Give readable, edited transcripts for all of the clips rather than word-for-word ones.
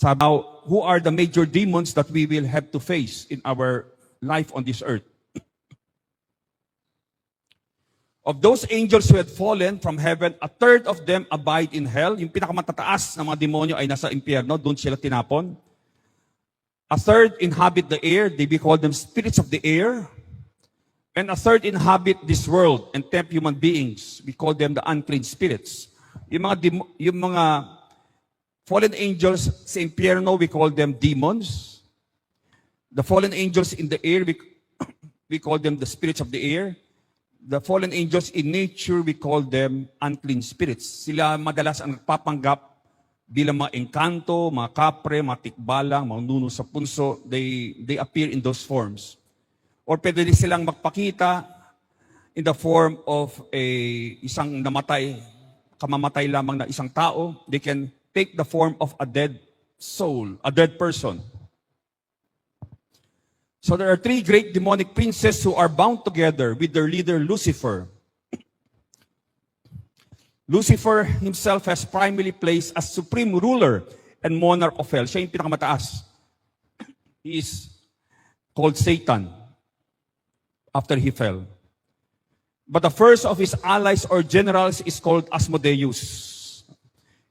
Sabi, now, who are the major demons that we will have to face in our life on this earth? Of those angels who had fallen from heaven, a third of them abide in hell. Yung pinakamatataas na mga demonyo ay nasa impyerno, doon sila tinapon. A third inhabit the air, they be called them spirits of the air. And a third inhabit this world and tempt human beings. We call them the unclean spirits. Yung mga fallen angels sa impyerno, we call them demons. The fallen angels in the air, we call them the spirits of the air. The fallen angels in nature, we call them unclean spirits. Sila madalas ang nagpapanggap bilang mga engkanto, mga kapre, mga tikbalang, mga nuno sa punso. They appear in those forms. Or pwede din silang magpakita in the form of isang namatay, kamamatay lamang na isang tao. They can take the form of a dead soul, a dead person. So there are three great demonic princes who are bound together with their leader, Lucifer. Lucifer himself has primarily placed as supreme ruler and monarch of hell. Siya yung pinakamataas. He is called Satan after he fell. But the first of his allies or generals is called Asmodeus.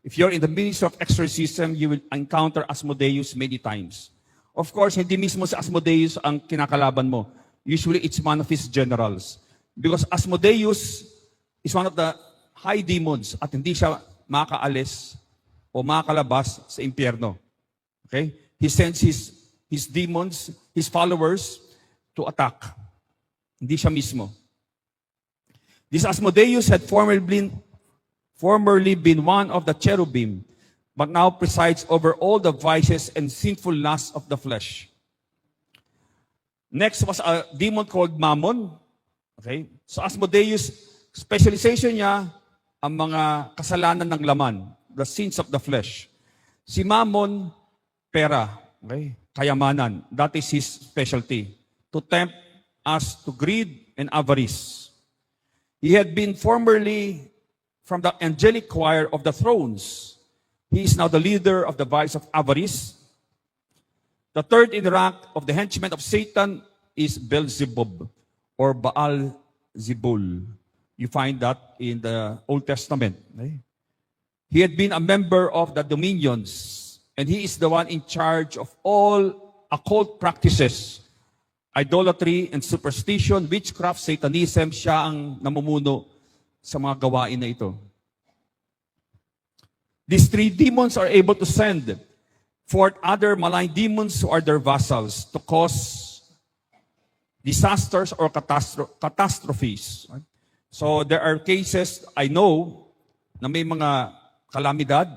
If you're in the ministry of exorcism, you will encounter Asmodeus many times. Of course, hindi mismo si Asmodeus ang kinakalaban mo. Usually, it's one of his generals. Because Asmodeus is one of the high demons at hindi siya makaalis o makalabas sa impyerno. Okay? He sends his demons, his followers, to attack. Hindi siya mismo. This Asmodeus had formerly been one of the cherubim, but now presides over all the vices and sinful lusts of the flesh. Next was a demon called Mammon. Okay? So Asmodeus, specialization niya ang mga kasalanan ng laman, the sins of the flesh. Si Mammon, pera, okay? Kayamanan. That is his specialty. To tempt us to greed and avarice. He had been formerly from the angelic choir of the thrones. He is now the leader of the vice of avarice. The third in rank of the henchmen of Satan is Beelzebub or Baal-zebul. You find that in the Old Testament. Okay? He had been a member of the dominions, and he is the one in charge of all occult practices, idolatry and superstition, witchcraft, Satanism. Siya ang namumuno sa mga gawain na ito. These three demons are able to send forth other malign demons who are their vassals to cause disasters or catastrophes. So there are cases, I know, na may mga kalamidad,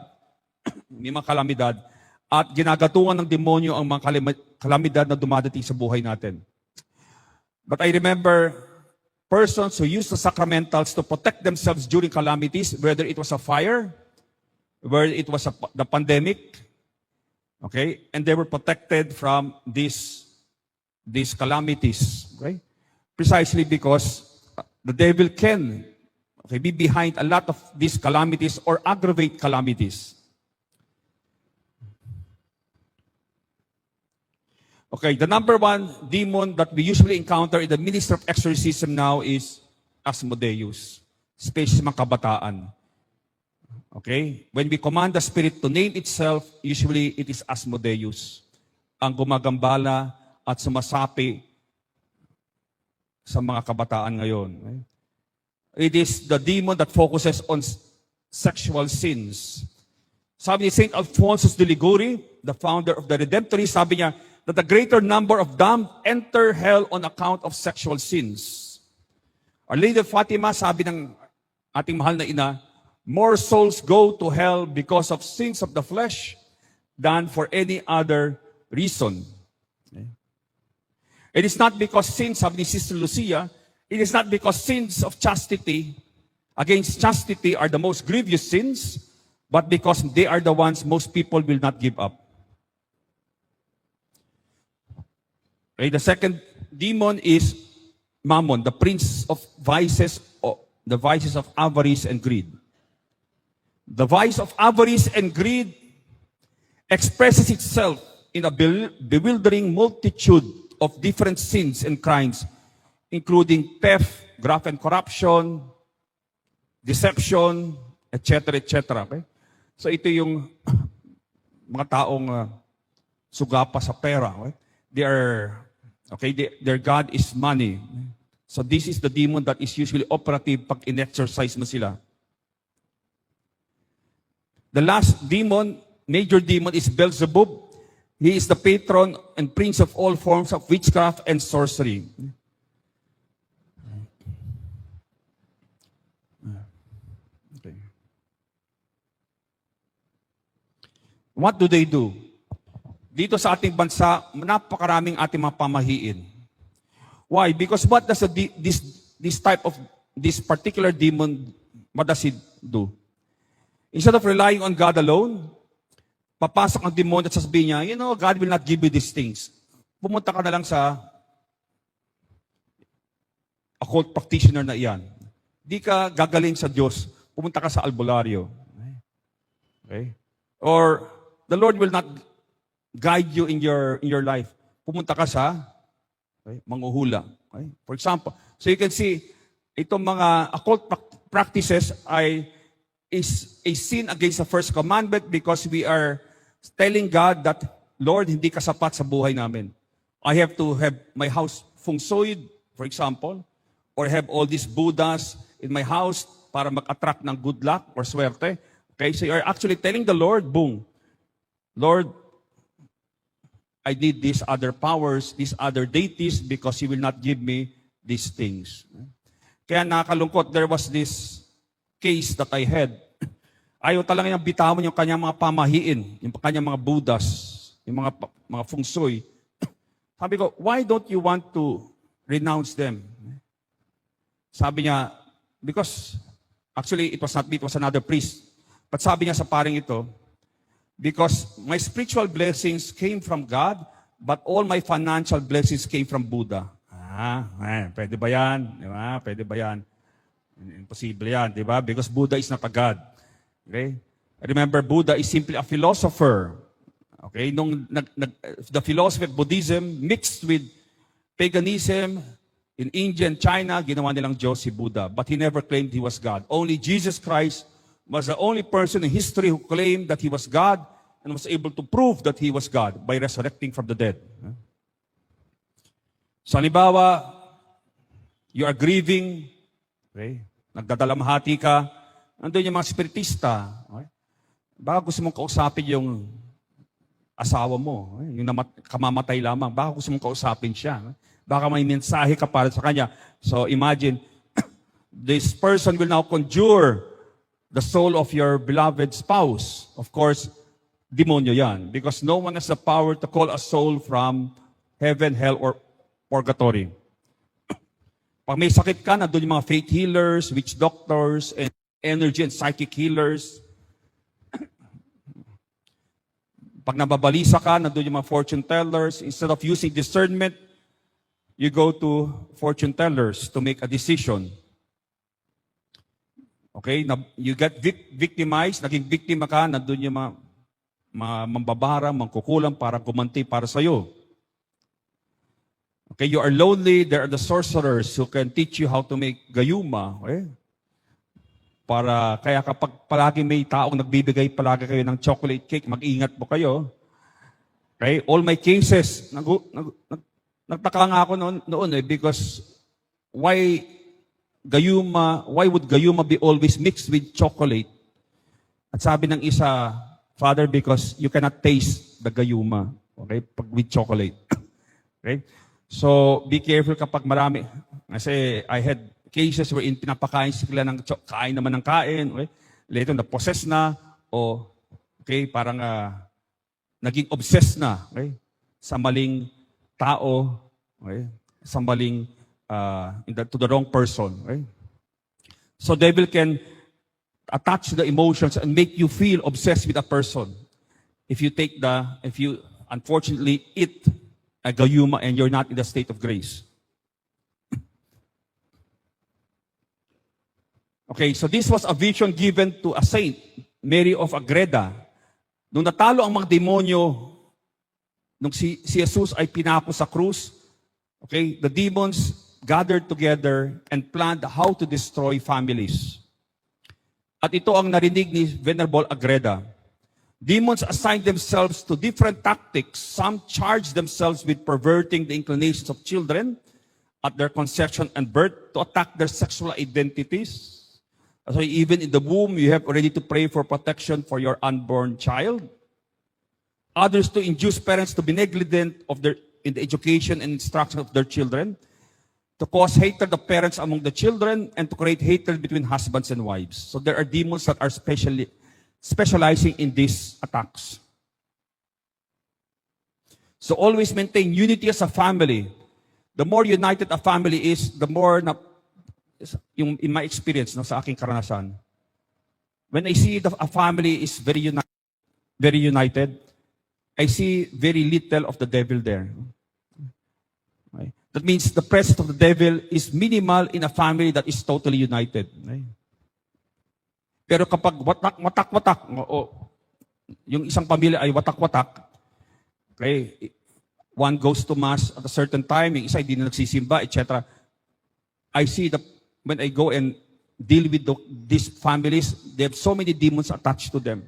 at ginagatungan ng demonyo ang mga kalamidad na dumadating sa buhay natin. But I remember persons who used the sacramentals to protect themselves during calamities, whether it was a fire, where it was the pandemic, okay, and they were protected from these calamities, okay, precisely because the devil can, okay, be behind a lot of these calamities or aggravate calamities. Okay, the number one demon that we usually encounter in the ministry of exorcism now is Asmodeus, especially mga kabataan. Okay? When we command the spirit to name itself, usually it is Asmodeus ang gumagambala at sumasapi sa mga kabataan ngayon. Okay? It is the demon that focuses on sexual sins. Sabi ni St. Alphonsus de Liguori, the founder of the Redemptory, sabi niya that the greater number of damned enter hell on account of sexual sins. Our Lady of Fatima, sabi ng ating mahal na ina, more souls go to hell because of sins of the flesh than for any other reason. Okay? It is not because sins, sabi ni Sister Lucia, it is not because sins of chastity against chastity are the most grievous sins, but because they are the ones most people will not give up. Okay, the second demon is Mammon, the prince of vices, the vices of avarice and greed. The vice of avarice and greed expresses itself in a bewildering multitude of different sins and crimes, including theft, graft and corruption, deception, etc., etc. Okay? So ito yung mga taong sugapa sa pera. Okay? Their God is money. So this is the demon that is usually operative pag in-exercise mo sila. The last demon, major demon, is Beelzebub. He is the patron and prince of all forms of witchcraft and sorcery. Okay. What do they do? Dito sa ating bansa, napakaraming ating mga pamahiin. Why? Because what does this particular demon, what does it do? Instead of relying on God alone, papasok ang demon at sasabihin niya, you know, God will not give you these things. Pumunta ka na lang sa occult practitioner na iyan. Di ka gagaling sa Diyos. Pumunta ka sa albularyo. Okay? Or the Lord will not guide you in your life. Pumunta ka sa manghuhula. Okay? For example, so you can see, itong mga occult practices is a sin against the first commandment because we are telling God that, Lord, hindi ka sapat sa buhay namin. I have to have my house feng shui, for example, or have all these Buddhas in my house para mag-attract ng good luck or swerte. Okay, so you are actually telling the Lord, boom, Lord, I need these other powers, these other deities because He will not give me these things. Kaya nakakalungkot, there was this case that I had. Ayaw talaga niyang bitawan yung kanyang mga pamahiin, yung kanyang mga Buddhas, yung mga feng shui. Sabi ko, why don't you want to renounce them? Sabi niya, because actually it was not me, it was another priest. But sabi niya sa paring ito, because my spiritual blessings came from God, but all my financial blessings came from Buddha. Pwede ba yan? Di ba? Pwede ba yan? Imposible yan, di ba? Because Buddha is not a God. Okay? Remember, Buddha is simply a philosopher. Okay? The philosophy of Buddhism mixed with paganism in India and China, ginawa nilang Diyos si Buddha. But he never claimed he was God. Only Jesus Christ was the only person in history who claimed that he was God and was able to prove that he was God by resurrecting from the dead. So, halimbawa, you are grieving, okay? Nagdadalamhati ka, nandun yung mga spiritista. Okay? Baka gusto mong kausapin yung asawa mo, okay? Yung kamamatay lamang, baka gusto mong kausapin siya. Okay? Baka may mensahe ka para sa kanya. So imagine, this person will now conjure the soul of your beloved spouse. Of course, demonyo yan. Because no one has the power to call a soul from heaven, hell, or purgatory. Pag may sakit ka, nandun yung mga faith healers, witch doctors, and energy and psychic healers. Pag nababalisa ka, nandun yung mga fortune tellers. Instead of using discernment, you go to fortune tellers to make a decision. Okay? You get victimized, naging biktima ka, nandun yung mga mambabara, mangkukulam para gumanti para sa'yo. Okay, you are lonely, there are the sorcerers who can teach you how to make gayuma. Okay? Kaya kapag palagi may taong nagbibigay palagi kayo ng chocolate cake, mag-ingat po kayo. Okay? All my cases, nagtaka nga ako noon because why would gayuma be always mixed with chocolate? At sabi ng isa, Father, because you cannot taste the gayuma, okay, pag with chocolate. Okay? So, be careful kapag marami. Kasi I had cases wherein pinapakain sila ng kain naman ng kain. Okay? Later, na-possess na okay, parang naging obsessed na, okay, sa maling tao, okay, sa maling to the wrong person. Okay? So devil can attach the emotions and make you feel obsessed with a person. If you unfortunately eat a gayuma and you're not in the state of grace. Okay, so this was a vision given to a saint, Mary of Agreda. Nung natalo ang mga demonyo, nung si Jesus ay pinako sa krus, okay, the demons gathered together and planned how to destroy families. At ito ang narinig ni Venerable Agreda. Demons assign themselves to different tactics. Some charge themselves with perverting the inclinations of children at their conception and birth to attack their sexual identities. So even in the womb, you have already to pray for protection for your unborn child. Others to induce parents to be negligent in the education and instruction of their children, to cause hatred of parents among the children, and to create hatred between husbands and wives. So there are demons that are specializing in these attacks. So always maintain unity as a family. The more united a family is, the more in my experience, sa aking karanasan, when I see a family is very united, I see very little of the devil there. Okay? That means the presence of the devil is minimal in a family that is totally united. Okay? Pero kapag watak-watak, yung isang pamilya ay watak-watak, okay, one goes to mass at a certain time, yung isa hindi na nagsisimba, etc. I see when I go and deal with these families, they have so many demons attached to them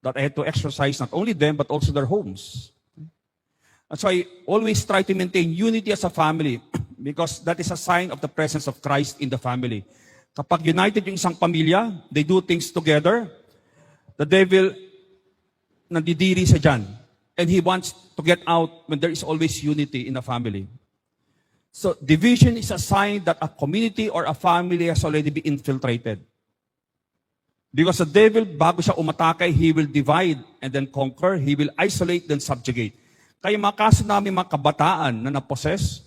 that I had to exorcise not only them, but also their homes. And so I always try to maintain unity as a family because that is a sign of the presence of Christ in the family. Kapag united yung isang pamilya, they do things together, the devil nandidiri sa dyan. And he wants to get out when there is always unity in a family. So division is a sign that a community or a family has already been infiltrated. Because the devil, bago siya umatake, he will divide and then conquer. He will isolate, then subjugate. Kaya mga kaso namin mga kabataan na napossess,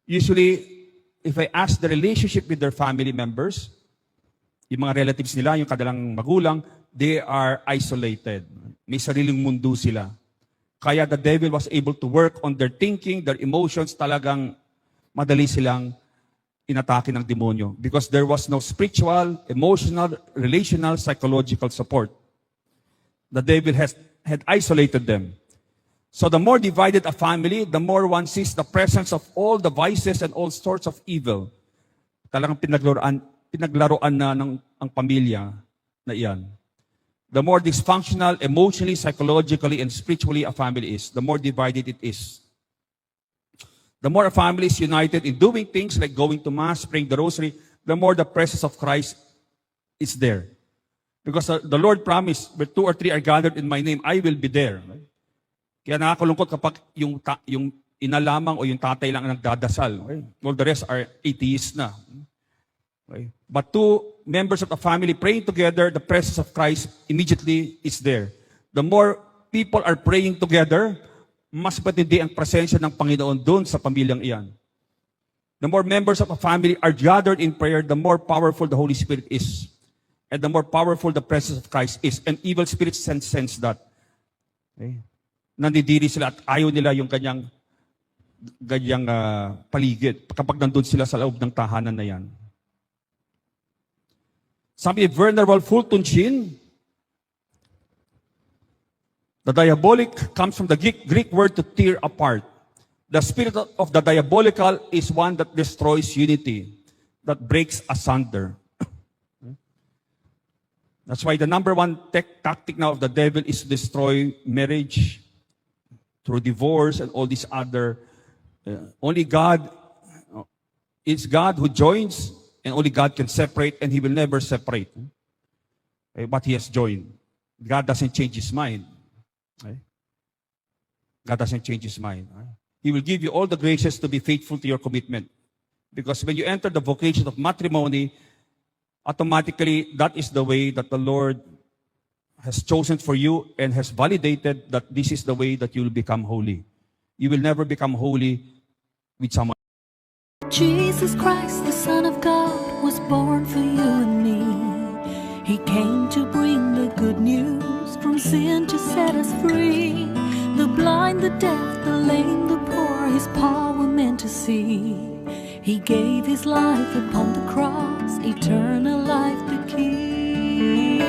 usually, if I ask the relationship with their family members, yung mga relatives nila, yung kadalang magulang, they are isolated. May sariling mundo sila. Kaya the devil was able to work on their thinking, their emotions, talagang madali silang inatake ng demonyo. Because there was no spiritual, emotional, relational, psychological support. The devil had isolated them. So the more divided a family, the more one sees the presence of all the vices and all sorts of evil. Talagang pinaglaruan na ang pamilya na iyan. The more dysfunctional, emotionally, psychologically, and spiritually a family is, the more divided it is. The more a family is united in doing things like going to Mass, praying the Rosary, the more the presence of Christ is there. Because the Lord promised, where 2 or 3 are gathered in my name, I will be there. Kaya nakakalungkot kapag yung ina lamang o yung tatay lang ang nagdadasal. Okay? All the rest are atheists na. Okay? But 2 members of a family praying together, the presence of Christ immediately is there. The more people are praying together, mas patindi ang presensya ng Panginoon doon sa pamilyang iyan. The more members of a family are gathered in prayer, the more powerful the Holy Spirit is. And the more powerful the presence of Christ is. And evil spirits sense that. Okay? Nandidiri sila at ayaw nila yung ganyang paligid kapag nandun sila sa loob ng tahanan na yan. Sabi ni Venerable Fulton Sheen, the diabolic comes from the Greek word to tear apart. The spirit of the diabolical is one that destroys unity, that breaks asunder. That's why the number one tactic now of the devil is to destroy marriage through divorce and all these other. Only God, it's God who joins, and only God can separate, and He will never separate. But He has joined. God doesn't change His mind. God doesn't change His mind. He will give you all the graces to be faithful to your commitment. Because when you enter the vocation of matrimony, automatically that is the way that the Lord has chosen for you and has validated that this is the way that you will become holy. You will never become holy with someone. Jesus Christ, the Son of God, was born for you and me. He came to bring the good news, from sin to set us free. The blind, the deaf, the lame, the poor, His power meant to see. He gave His life upon the cross, 'cause, eternal life the key.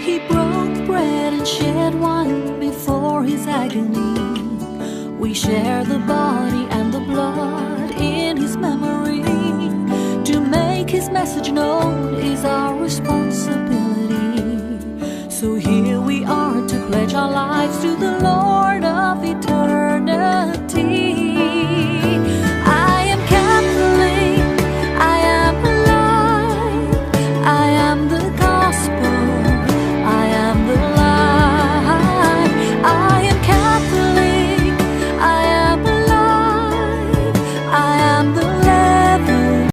He broke bread and shed wine before his agony. We share the body and the blood in his memory. To make his message known is our